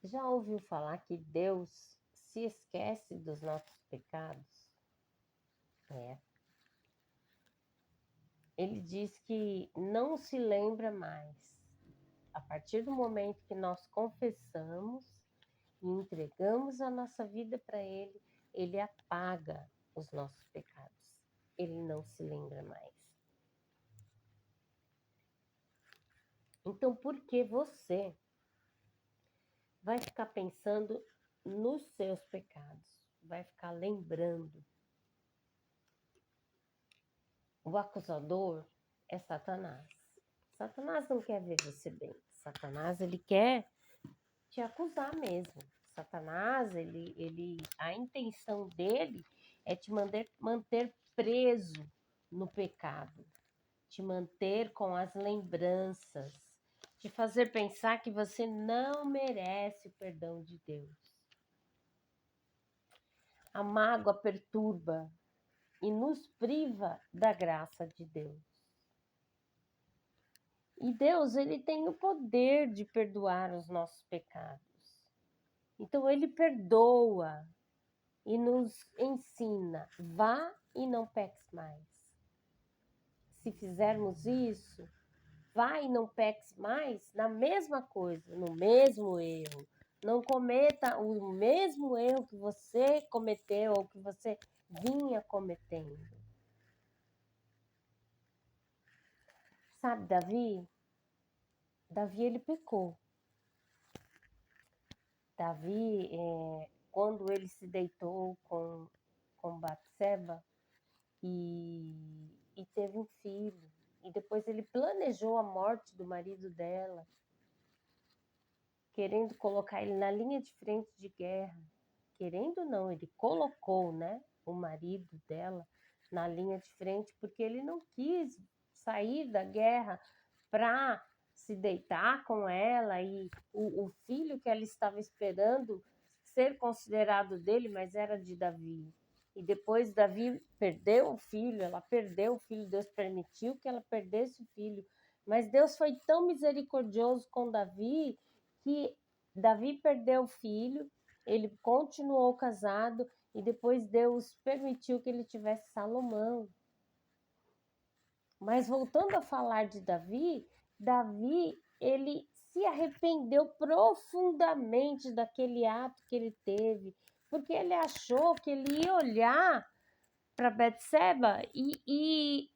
Já ouviu falar que Deus se esquece dos nossos pecados? É. Ele diz que não se lembra mais. A partir do momento que nós confessamos e entregamos a nossa vida para Ele, Ele apaga os nossos pecados. Ele não se lembra mais. Então, por que você vai ficar pensando nos seus pecados? Vai ficar lembrando? O acusador é Satanás. Satanás não quer ver você bem. Satanás, ele quer te acusar mesmo. Satanás, a intenção dele é te manter preso no pecado, te manter com as lembranças, te fazer pensar que você não merece o perdão de Deus. A mágoa perturba e nos priva da graça de Deus. E Deus, ele tem o poder de perdoar os nossos pecados. Então, ele perdoa e nos ensina: vá e não peques mais. Se fizermos isso, vá e não peques mais na mesma coisa, no mesmo erro. Não cometa o mesmo erro que você cometeu ou que você vinha cometendo. Sabe, Davi? Davi, ele pecou. Davi, quando ele se deitou com Batseba e teve um filho, e depois ele planejou a morte do marido dela, querendo colocar ele na linha de frente de guerra. Querendo não, ele colocou, né, o marido dela na linha de frente, porque ele não quis sair da guerra para se deitar com ela e o filho que ela estava esperando ser considerado dele, mas era de Davi. E depois Davi perdeu o filho, ela perdeu o filho, Deus permitiu que ela perdesse o filho. Mas Deus foi tão misericordioso com Davi que Davi perdeu o filho, ele continuou casado e depois Deus permitiu que ele tivesse Salomão. Mas voltando a falar de Davi, Davi, ele se arrependeu profundamente daquele ato que ele teve, porque ele achou que ele ia olhar para Betseba e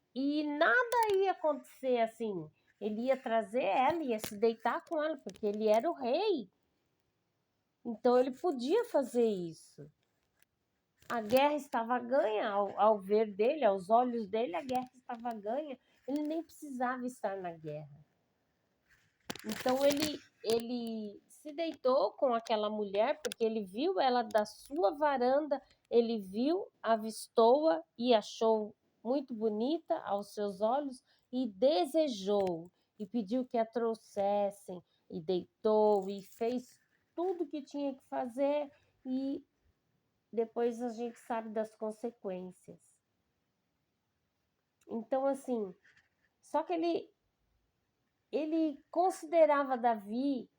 nada ia acontecer assim. Ele ia trazer ela, ia se deitar com ela, porque ele era o rei. Então ele podia fazer isso. A guerra estava ganha ao ver dele, aos olhos dele, a guerra estava ganha. Ele nem precisava estar na guerra. Então ele se deitou com aquela mulher, porque ele viu ela da sua varanda, ele viu, avistou-a e achou muito bonita aos seus olhos e desejou e pediu que a trouxessem e deitou e fez tudo que tinha que fazer e depois a gente sabe das consequências. Então, assim, só que ele considerava Davi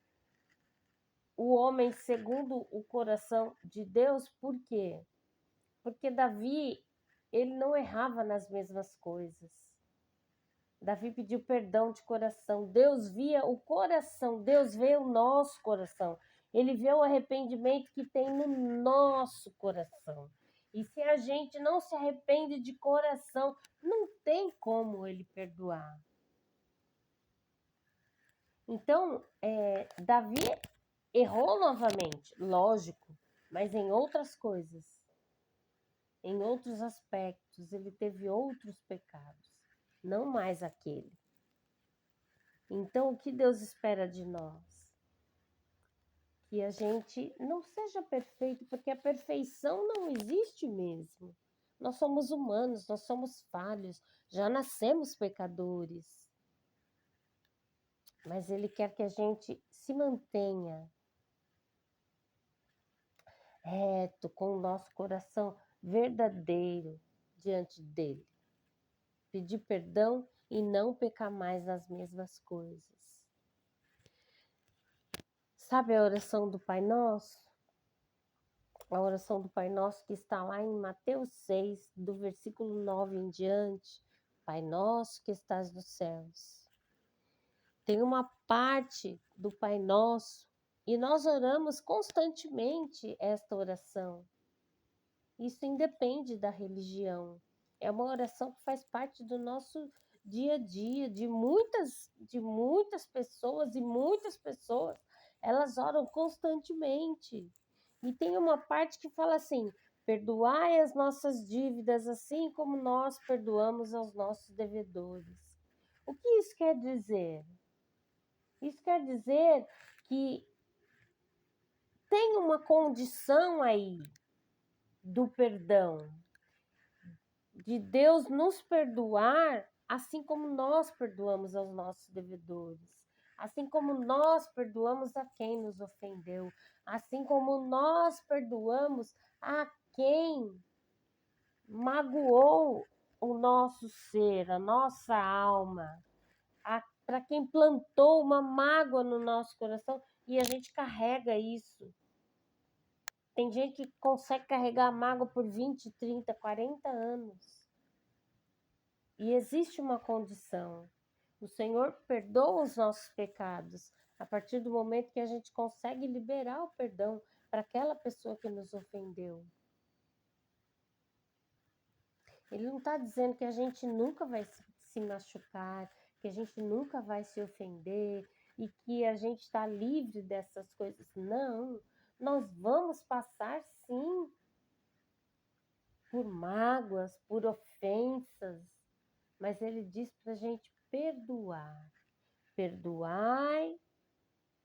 o homem segundo o coração de Deus, por quê? Porque Davi, ele não errava nas mesmas coisas. Davi pediu perdão de coração. Deus via o coração, Deus vê o nosso coração. Ele vê o arrependimento que tem no nosso coração. E se a gente não se arrepende de coração, não tem como ele perdoar. Então, Davi errou novamente, lógico, mas em outras coisas, em outros aspectos, ele teve outros pecados, não mais aquele. Então, o que Deus espera de nós? Que a gente não seja perfeito, porque a perfeição não existe mesmo. Nós somos humanos, nós somos falhos, já nascemos pecadores. Mas Ele quer que a gente se mantenha reto, com o nosso coração verdadeiro diante dele. Pedir perdão e não pecar mais nas mesmas coisas. Sabe a oração do Pai Nosso? A oração do Pai Nosso que está lá em Mateus 6, do versículo 9 em diante. Pai Nosso que estás nos céus. Tem uma parte do Pai Nosso e nós oramos constantemente esta oração. Isso independe da religião. É uma oração que faz parte do nosso dia a dia, de muitas pessoas, e muitas pessoas, elas oram constantemente. E tem uma parte que fala assim: perdoai as nossas dívidas, assim como nós perdoamos aos nossos devedores. O que isso quer dizer? Isso quer dizer que tem uma condição aí do perdão, de Deus nos perdoar, assim como nós perdoamos aos nossos devedores, assim como nós perdoamos a quem nos ofendeu, assim como nós perdoamos a quem magoou o nosso ser, a nossa alma, para quem plantou uma mágoa no nosso coração e a gente carrega isso. Tem gente que consegue carregar a mágoa por 20, 30, 40 anos. E existe uma condição. O Senhor perdoa os nossos pecados a partir do momento que a gente consegue liberar o perdão para aquela pessoa que nos ofendeu. Ele não está dizendo que a gente nunca vai se machucar, que a gente nunca vai se ofender e que a gente está livre dessas coisas. Não, nós vamos passar sim por mágoas, por ofensas, mas ele diz para a gente perdoar. Perdoai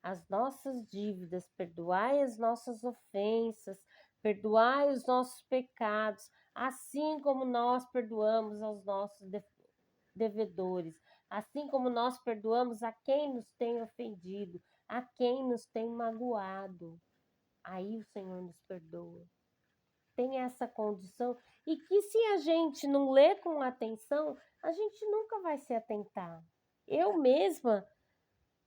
as nossas dívidas, perdoai as nossas ofensas, perdoai os nossos pecados, assim como nós perdoamos aos nossos devedores, assim como nós perdoamos a quem nos tem ofendido, a quem nos tem magoado. Aí o Senhor nos perdoa. Tem essa condição, e que se a gente não lê com atenção, a gente nunca vai se atentar. Eu mesma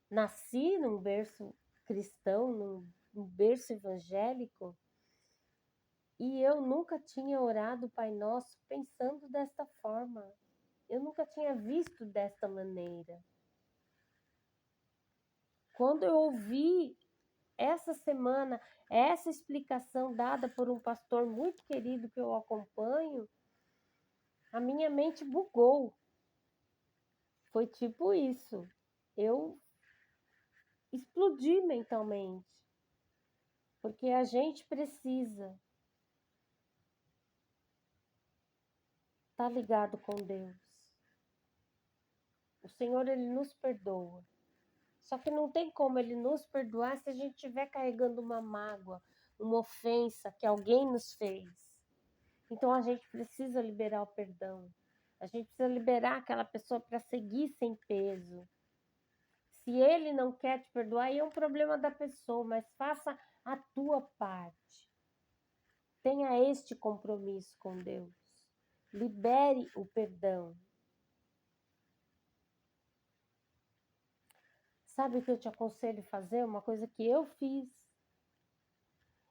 nasci num berço cristão, num berço evangélico, e eu nunca tinha orado o Pai Nosso pensando desta forma. Eu nunca tinha visto desta maneira. Quando eu ouvi essa semana essa explicação dada por um pastor muito querido que eu acompanho, a minha mente bugou. Foi tipo isso. Eu explodi mentalmente. Porque a gente precisa estar ligado com Deus. O Senhor, Ele nos perdoa. Só que não tem como Ele nos perdoar se a gente estiver carregando uma mágoa, uma ofensa que alguém nos fez. Então a gente precisa liberar o perdão. A gente precisa liberar aquela pessoa para seguir sem peso. Se ele não quer te perdoar, aí é um problema da pessoa, mas faça a tua parte. Tenha este compromisso com Deus. Libere o perdão. Sabe o que eu te aconselho a fazer? Uma coisa que eu fiz.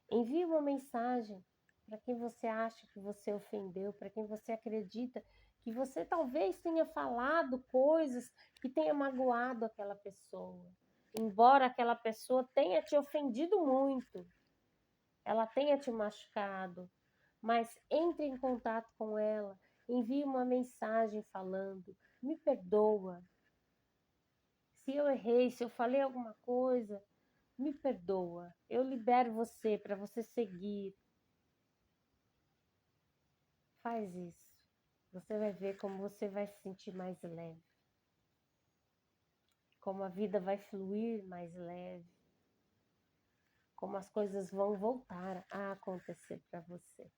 Envie uma mensagem para quem você acha que você ofendeu, para quem você acredita que você talvez tenha falado coisas que tenha magoado aquela pessoa. Embora aquela pessoa tenha te ofendido muito, ela tenha te machucado, mas entre em contato com ela, envie uma mensagem falando: me perdoa. Se eu errei, se eu falei alguma coisa, me perdoa. Eu libero você para você seguir. Faz isso. Você vai ver como você vai se sentir mais leve. Como a vida vai fluir mais leve. Como as coisas vão voltar a acontecer para você.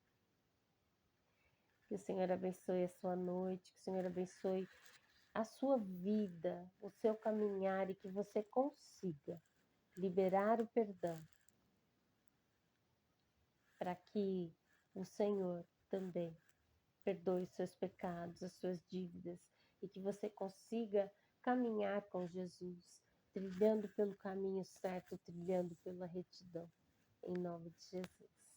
Que o Senhor abençoe a sua noite, que o Senhor abençoe a sua vida, o seu caminhar, e que você consiga liberar o perdão para que o Senhor também perdoe os seus pecados, as suas dívidas, e que você consiga caminhar com Jesus, trilhando pelo caminho certo, trilhando pela retidão. Em nome de Jesus.